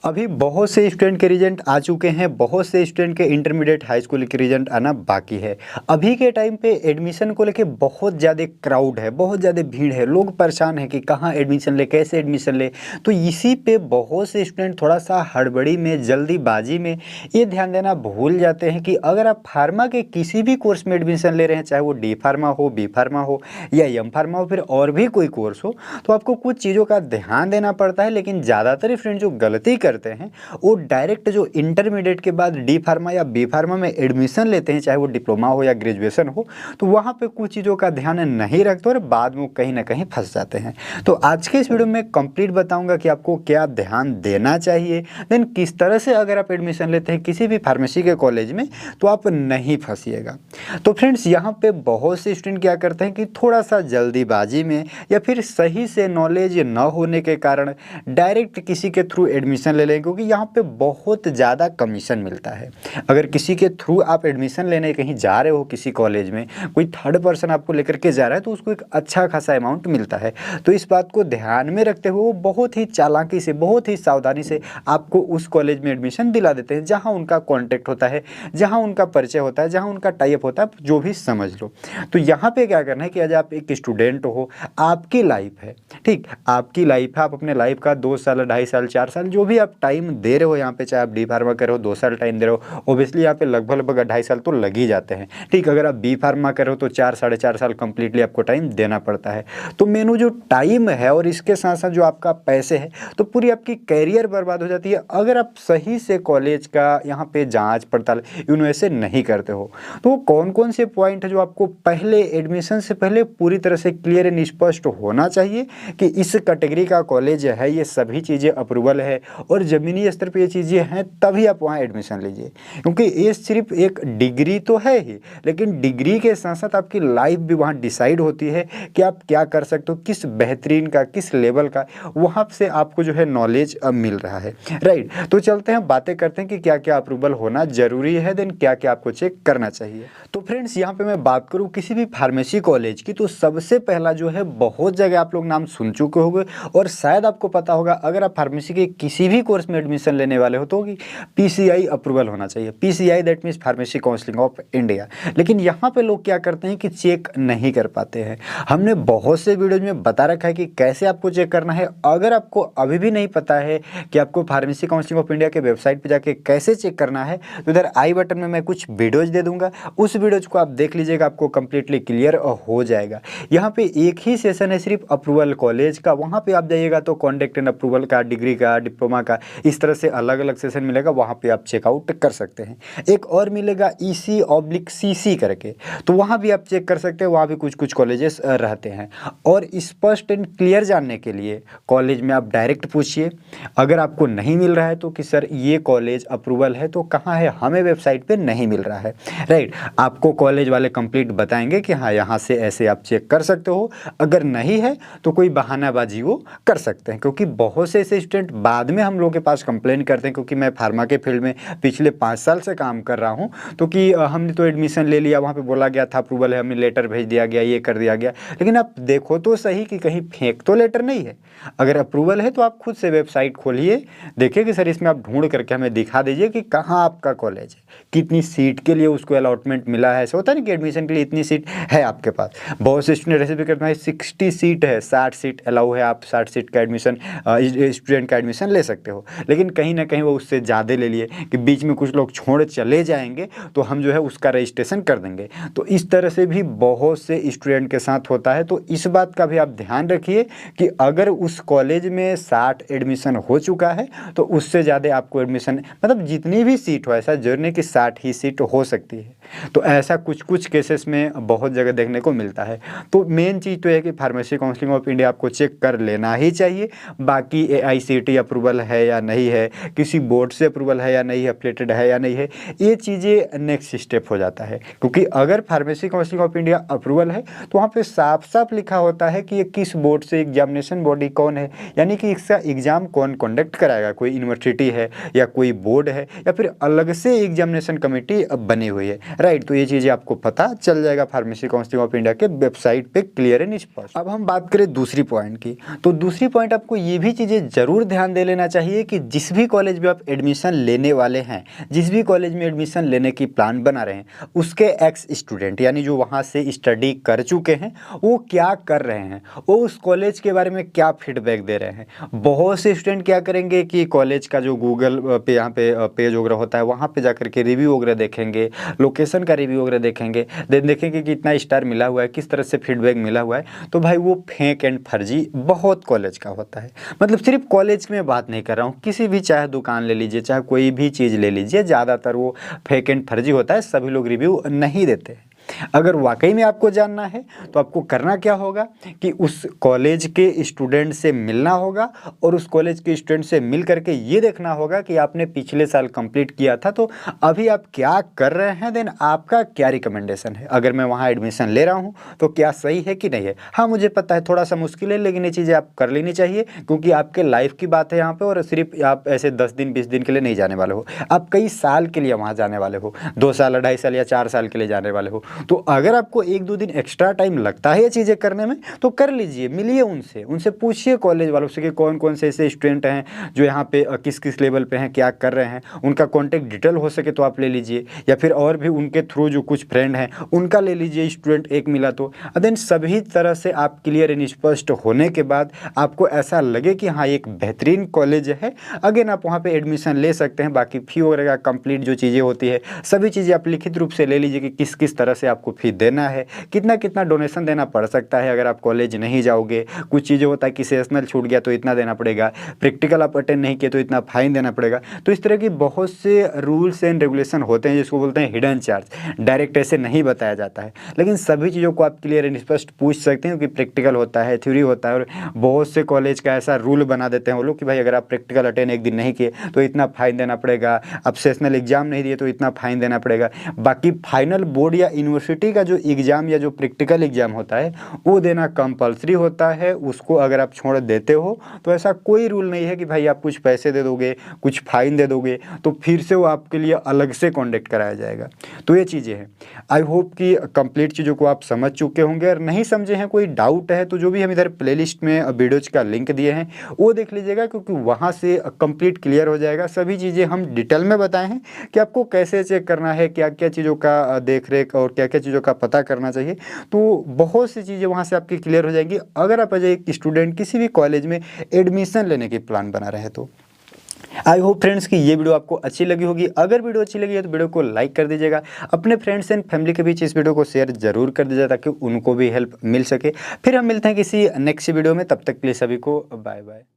अभी बहुत से स्टूडेंट के रिजल्ट आ चुके हैं, बहुत से स्टूडेंट के इंटरमीडिएट हाई स्कूल के रिजल्ट आना बाकी है। अभी के टाइम पे एडमिशन को लेके बहुत ज़्यादा क्राउड है, बहुत ज़्यादा भीड़ है, लोग परेशान हैं कि कहाँ एडमिशन ले, कैसे एडमिशन ले। तो इसी पे बहुत से स्टूडेंट थोड़ा सा हड़बड़ी में, जल्दीबाजी में ये ध्यान देना भूल जाते हैं कि अगर आप फार्मा के किसी भी कोर्स में एडमिशन ले रहे हैं, चाहे वो डी फार्मा हो, बी फार्मा हो या एम फार्मा हो, फिर और भी कोई कोर्स हो, तो आपको कुछ चीज़ों का ध्यान देना पड़ता है। लेकिन ज़्यादातर स्टूडेंट जो गलती करते हैं वो डायरेक्ट जो इंटरमीडिएट के बाद डी फार्मा या बी फार्मा में एडमिशन लेते हैं, चाहे वो डिप्लोमा हो या ग्रेजुएशन हो, तो वहाँ पे कुछ चीज़ों का ध्यान नहीं रखते और बाद में कहीं ना कहीं फंस जाते हैं। तो आज के इस वीडियो में कंप्लीट बताऊंगा कि आपको क्या ध्यान देना चाहिए, देन किस तरह से अगर आप एडमिशन लेते हैं किसी भी फार्मेसी के कॉलेज में तो आप नहीं फंसिएगा। तो फ्रेंड्स, यहाँ पे बहुत से स्टूडेंट क्या करते हैं कि थोड़ा सा जल्दीबाजी में या फिर सही से नॉलेज न होने के कारण डायरेक्ट किसी के थ्रू एडमिशन ले लें, क्योंकि यहाँ पे बहुत ज़्यादा कमीशन मिलता है। अगर किसी के थ्रू आप एडमिशन लेने कहीं जा रहे हो, किसी कॉलेज में कोई थर्ड पर्सन आपको लेकर के जा रहा है, तो उसको एक अच्छा खासा अमाउंट मिलता है। तो इस बात को ध्यान में रखते हुए वो बहुत ही चालाकी से, बहुत ही सावधानी से आपको उस कॉलेज में एडमिशन दिला देते हैं जहाँ उनका कॉन्टैक्ट होता है, जहाँ उनका परिचय होता है, जहाँ उनका टाइप होता है, जो भी समझ लो। तो यहाँ पे क्या करना है कि आज आप एक स्टूडेंट हो, आपकी लाइफ है, ठीक, आपकी लाइफ है, आप अपने लाइफ का 2 साल, 2.5 साल, 4 साल जो भी आप टाइम दे रहे हो यहाँ पे, चाहे आप डी फार्मा कर रहे हो 2 साल टाइम दे रहे हो, ओबियसली यहाँ पे लगभग 2.5 साल तो लग ही जाते हैं, ठीक। अगर आप बी फार्मा कर रहे हो तो 4 साढ़े 4 साल कंप्लीटली आपको टाइम देना पड़ता है। तो मेनू जो टाइम है और इसके साथ साथ जो आपका पैसे है, तो पूरी आपकी कैरियर बर्बाद हो जाती है अगर आप सही से कॉलेज का यहाँ पे जाँच पड़ताल यूनिवर्सिटी नहीं करते हो। तो कौन कौन से पॉइंट है जो आपको पहले एडमिशन से पहले पूरी तरह से क्लियर एंड स्पष्ट होना चाहिए कि इस कैटेगरी का कॉलेज है, ये सभी चीज़ें अप्रूवल है और ज़मीनी स्तर पे ये चीज़ें हैं, तभी आप वहाँ एडमिशन लीजिए। क्योंकि ये सिर्फ एक डिग्री तो है ही, लेकिन डिग्री के साथ साथ आपकी लाइफ भी वहाँ डिसाइड होती है कि आप क्या कर सकते हो, किस बेहतरीन का, किस लेवल का वहाँ से आपको जो है नॉलेज अब मिल रहा है, राइट। तो चलते हैं, बातें करते हैं कि क्या क्या अप्रूवल होना ज़रूरी है, देन क्या क्या आपको चेक करना चाहिए। तो फ्रेंड्स, यहाँ पे मैं बात करूँ किसी भी फार्मेसी कॉलेज की, तो सबसे पहला जो है, बहुत जगह आप लोग नाम सुन चुके होंगे और शायद आपको पता होगा, अगर आप फार्मेसी के किसी भी कोर्स में एडमिशन लेने वाले हो तो पीसीआई अप्रूवल होना चाहिए। PCI that means pharmacy counselling of India. लेकिन यहाँ पे लोग क्या करते हैं कि चेक नहीं कर पाते हैं। हमने बहुत से वीडियोज में बता रखा है कि कैसे आपको चेक करना है। अगर आपको अभी भी नहीं पता है कि आपको फार्मेसी काउंसिलिंग ऑफ इंडिया के वेबसाइट पर जाके कैसे चेक करना है, तो इधर आई बटन में मैं कुछ वीडियोज दे दूंगा, उस वीडियोज को आप देख लीजिएगा, आपको कंप्लीटली क्लियर हो जाएगा। यहाँ पे एक ही सेशन है सिर्फ अप्रूवल कॉलेज का, वहाँ पे आप जाइएगा तो कॉन्टैक्ट एंड अप्रूवल का, डिग्री का, डिप्लोमा का, इस तरह से अलग अलग सेशन मिलेगा, वहाँ पे आप चेकआउट कर सकते हैं। एक और मिलेगा EC/CC करके, तो वहाँ भी आप चेक कर सकते हैं, वहाँ भी कुछ कुछ कॉलेजेस रहते हैं। और स्पष्ट एंड क्लियर जानने के लिए कॉलेज में आप डायरेक्ट पूछिए। अगर आपको नहीं मिल रहा है तो कि सर ये कॉलेज अप्रूवल है तो कहाँ है, हमें वेबसाइट पे नहीं मिल रहा है, राइट। आपको कॉलेज वाले कंप्लीट बताएंगे कि हाँ यहाँ से ऐसे आप चेक कर सकते हो। अगर नहीं है तो कोई बहानाबाजी वो कर सकते हैं, क्योंकि बहुत से ऐसे स्टूडेंट बाद में हम लोग के पास कंप्लेन करते हैं, क्योंकि मैं फार्मा के फील्ड में पिछले 5 साल से काम कर रहा हूँ, तो कि हमने तो एडमिशन ले लिया, वहाँ पे बोला गया था अप्रूवल है, हमें लेटर भेज दिया गया, ये कर दिया गया, लेकिन आप देखो तो सही कि कहीं फेक तो लेटर नहीं है। अगर अप्रूवल है तो आप खुद से वेबसाइट खोलिए, देखिए कि सर इसमें आप ढूंढ करके हमें दिखा दीजिए कि कहाँ आपका कॉलेज है, कितनी सीट के लिए उसको अलॉटमेंट मिला है। ऐसा होता है ना कि एडमिशन के लिए इतनी सीट है आपके पास। बहुत से स्टूडेंट ऐसे भी करते हैं 60 सीट है, 60 सीट अलाउ है, आप 60 सीट का एडमिशन स्टूडेंट का एडमिशन ले सकते हो। लेकिन कहीं ना कहीं वो उससे ज़्यादा ले लिए कि बीच में कुछ लोग छोड़ चले जाएंगे तो हम जो है उसका रजिस्ट्रेशन कर देंगे। तो इस तरह से भी बहुत से स्टूडेंट के साथ होता है। तो इस बात का भी आप ध्यान रखिए कि अगर उस कॉलेज में 60 एडमिशन हो चुका है तो उससे ज़्यादा आपको एडमिशन, मतलब जितनी भी सीट हो, ऐसा जरूरी नहीं कि 60 ही सीट हो सकती है। तो ऐसा कुछ कुछ केसेस में बहुत जगह देखने को मिलता है। तो मेन चीज़ तो है कि फार्मेसी काउंसिलिंग ऑफ इंडिया आपको चेक कर लेना ही चाहिए। बाकी AICTE अप्रूवल है या नहीं है, किसी बोर्ड से अप्रूवल है या नहीं है, अफिलिएटेड है या नहीं है, ये चीज़ें नेक्स्ट स्टेप हो जाता है। क्योंकि अगर pharmacy counselling of India approval है तो वहाँ पे साफ साफ लिखा होता है कि ये किस बोर्ड से, एग्जामिनेशन बॉडी कौन है, यानी कि इसका एग्ज़ाम कौन कंडक्ट कराएगा, कोई यूनिवर्सिटी है या कोई बोर्ड है या फिर अलग से एग्जामिनेशन कमेटी बनी हुई है, राइट। तो ये चीज़ें आपको पता चल जाएगा फार्मेसी काउंसिलिंग ऑफ इंडिया के वेबसाइट पे क्लियर एंड स्पष्ट। अब हम बात करें दूसरी पॉइंट की, तो दूसरी पॉइंट आपको ये भी चीज़ें ज़रूर ध्यान दे लेना चाहिए चाहिए कि जिस भी कॉलेज में आप एडमिशन लेने वाले हैं, जिस भी कॉलेज में एडमिशन लेने की प्लान बना रहे हैं, उसके एक्स स्टूडेंट यानी जो वहाँ से स्टडी कर चुके हैं वो क्या कर रहे हैं, वो उस कॉलेज के बारे में क्या फीडबैक दे रहे हैं। बहुत से स्टूडेंट क्या करेंगे कि कॉलेज का जो गूगल पे यहाँ पे पेज वगैरह होता है वहाँ पे जाकर के रिव्यू वगैरह देखेंगे, लोकेशन का रिव्यू वगैरह देखेंगे, देन देखेंगे कि कितना स्टार मिला हुआ है, किस तरह से फीडबैक मिला हुआ है। तो भाई वो फेक एंड फर्जी बहुत कॉलेज का होता है। मतलब सिर्फ कॉलेज की मैं बात नहीं कर रहा हूँ, किसी भी चाहे दुकान ले लीजिए, चाहे कोई भी चीज़ ले लीजिए, ज़्यादातर वो फेक एंड फर्जी होता है, सभी लोग रिव्यू नहीं देते हैं। अगर वाकई में आपको जानना है तो आपको करना क्या होगा कि उस कॉलेज के स्टूडेंट से मिलना होगा और उस कॉलेज के स्टूडेंट से मिल करके ये देखना होगा कि आपने पिछले साल कंप्लीट किया था तो अभी आप क्या कर रहे हैं, देन आपका क्या रिकमेंडेशन है। अगर मैं वहाँ एडमिशन ले रहा हूँ तो क्या सही है कि नहीं है। हाँ मुझे पता है थोड़ा सा मुश्किल है, लेकिन ये चीज़ें आप कर लेनी चाहिए क्योंकि आपके लाइफ की बात है यहाँ पे, और सिर्फ आप ऐसे 10 दिन 20 दिन के लिए नहीं जाने वाले हो, आप कई साल के लिए वहाँ जाने वाले हो, 2 साल 2.5 साल या 4 साल के लिए जाने वाले हो। तो अगर आपको 1-2 दिन एक्स्ट्रा टाइम लगता है ये चीज़ें करने में तो कर लीजिए, मिलिए उनसे, उनसे पूछिए कॉलेज वालों से कि कौन कौन से ऐसे स्टूडेंट हैं जो यहाँ पे किस किस लेवल पे हैं, क्या कर रहे हैं, उनका कॉन्टैक्ट डिटेल हो सके तो आप ले लीजिए, या फिर और भी उनके थ्रू जो कुछ फ्रेंड हैं उनका ले लीजिए, स्टूडेंट एक मिला तो। देन सभी तरह से आप क्लियर एंड स्पष्ट होने के बाद आपको ऐसा लगे कि हाँ एक बेहतरीन कॉलेज है, अगेन आप वहाँ पे एडमिशन ले सकते हैं। बाकी फ़ी वगैरह का कंप्लीट जो चीज़ें होती है सभी चीज़ें आप लिखित रूप से ले लीजिए कि किस किस तरह से आपको फ़ी देना है, कितना कितना डोनेशन देना पड़ सकता है अगर आप कॉलेज नहीं जाओगे। कुछ चीज़ें होता है कि सेशनल छूट गया तो इतना देना पड़ेगा, प्रैक्टिकल आप अटेंड नहीं किए तो इतना फाइन देना पड़ेगा। तो इस तरह की बहुत से रूल्स एंड रेगुलेशन होते हैं जिसको बोलते हैं हिडन चार्ज, डायरेक्ट ऐसे नहीं बताया जाता है, लेकिन सभी चीज़ों को आप क्लियर एंड स्पष्ट पूछ सकते हैं क्योंकि प्रैक्टिकल होता है, थ्योरी होता है, और बहुत से कॉलेज का ऐसा रूल बना देते हैं वो लोग कि भाई अगर आप प्रैक्टिकल अटेंड एक दिन नहीं किए तो इतना फाइन देना पड़ेगा, आप सेशनल एग्जाम नहीं दिए तो इतना फाइन देना पड़ेगा। बाकी फाइनल बोर्ड या यूनिवर्सिटी का जो एग्ज़ाम या जो प्रैक्टिकल एग्ज़ाम होता है वो देना कंपलसरी होता है। उसको अगर आप छोड़ देते हो तो ऐसा कोई रूल नहीं है कि भाई आप कुछ पैसे दे दोगे, कुछ फाइन दे दोगे तो फिर से वो आपके लिए अलग से कॉन्डक्ट कराया जाएगा। तो ये चीज़ें हैं। आई होप कि कंप्लीट चीज़ों को आप समझ चुके होंगे, और नहीं समझे हैं, कोई डाउट है तो जो भी हम इधर प्लेलिस्ट में वीडियोज़ का लिंक दिए हैं वो देख लीजिएगा क्योंकि वहाँ से कंप्लीट क्लियर हो जाएगा। सभी चीज़ें हम डिटेल में बताए हैं कि आपको कैसे चेक करना है, क्या क्या चीज़ों का देख रेख और क्या क्या चीज़ों का पता करना चाहिए। तो बहुत सी चीज़ें वहाँ से आपकी क्लियर हो जाएंगी अगर आप एज एक स्टूडेंट किसी भी कॉलेज में एडमिशन लेने की प्लान बना रहे हैं तो। आई होप फ्रेंड्स कि ये वीडियो आपको अच्छी लगी होगी। अगर वीडियो अच्छी लगी है तो वीडियो को लाइक कर दीजिएगा, अपने फ्रेंड्स एंड फैमिली के बीच इस वीडियो को शेयर जरूर कर दीजिएगा ताकि उनको भी हेल्प मिल सके। फिर हम मिलते हैं किसी नेक्स्ट वीडियो में, तब तक के लिए सभी को बाय बाय।